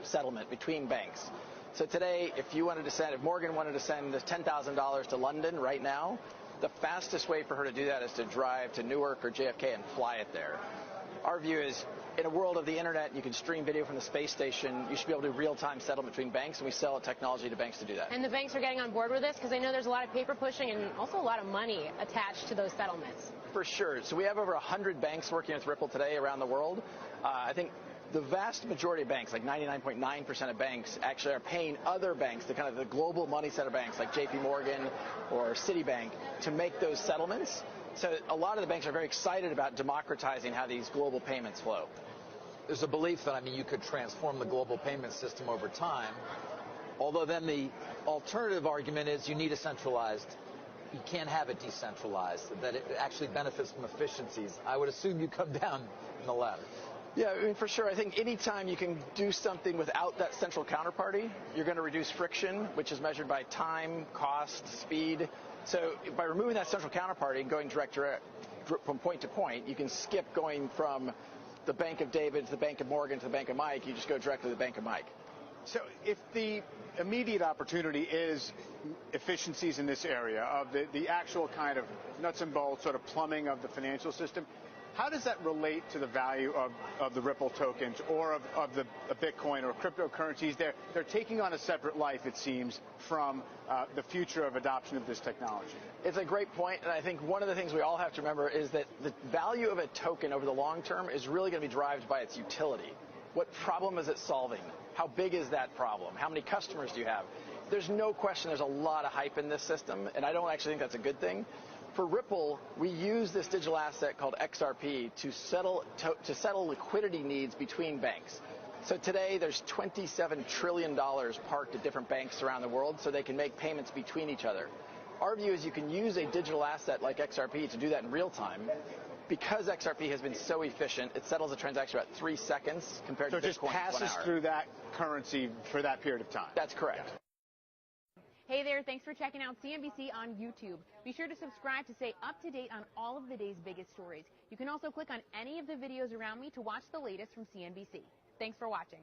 settlement between banks. So today, if Morgan wanted to send $10,000 to London right now, the fastest way for her to do that is to drive to Newark or JFK and fly it there. Our view is, in a world of the internet, you can stream video from the space station, you should be able to do real-time settlement between banks, and we sell technology to banks to do that. And the banks are getting on board with this? Because I know there's a lot of paper pushing and also a lot of money attached to those settlements. For sure. So we have over 100 banks working with Ripple today around the world. I think the vast majority of banks, like 99.9% of banks, actually are paying other banks, the kind of the global money center banks like JP Morgan or Citibank, to make those settlements. So a lot of the banks are very excited about democratizing how these global payments flow. There's a belief that, you could transform the global payment system over time, although then the alternative argument is you need a centralized. You can't have it decentralized, that it actually benefits from efficiencies. I would assume you come down in the latter. Yeah, for sure. I think anytime you can do something without that central counterparty, you're going to reduce friction, which is measured by time, cost, speed. So by removing that central counterparty and going direct from point to point, you can skip going from the Bank of David to the Bank of Morgan to the Bank of Mike. You just go directly to the Bank of Mike. So if the immediate opportunity is efficiencies in this area of the actual kind of nuts and bolts sort of plumbing of the financial system, how does that relate to the value of the Ripple tokens or of the Bitcoin or cryptocurrencies? They're taking on a separate life, it seems, from the future of adoption of this technology. It's a great point, and I think one of the things we all have to remember is that the value of a token over the long term is really going to be derived by its utility. What problem is it solving? How big is that problem? How many customers do you have? There's no question there's a lot of hype in this system, and I don't actually think that's a good thing. For Ripple, we use this digital asset called XRP to settle liquidity needs between banks. So today there's $27 trillion parked at different banks around the world so they can make payments between each other. Our view is you can use a digital asset like XRP to do that in real time. Because XRP has been so efficient, it settles a transaction about 3 seconds compared to Bitcoin. So it just passes through that currency for that period of time. That's correct. Yeah. Hey there, thanks for checking out CNBC on YouTube. Be sure to subscribe to stay up to date on all of the day's biggest stories. You can also click on any of the videos around me to watch the latest from CNBC. Thanks for watching.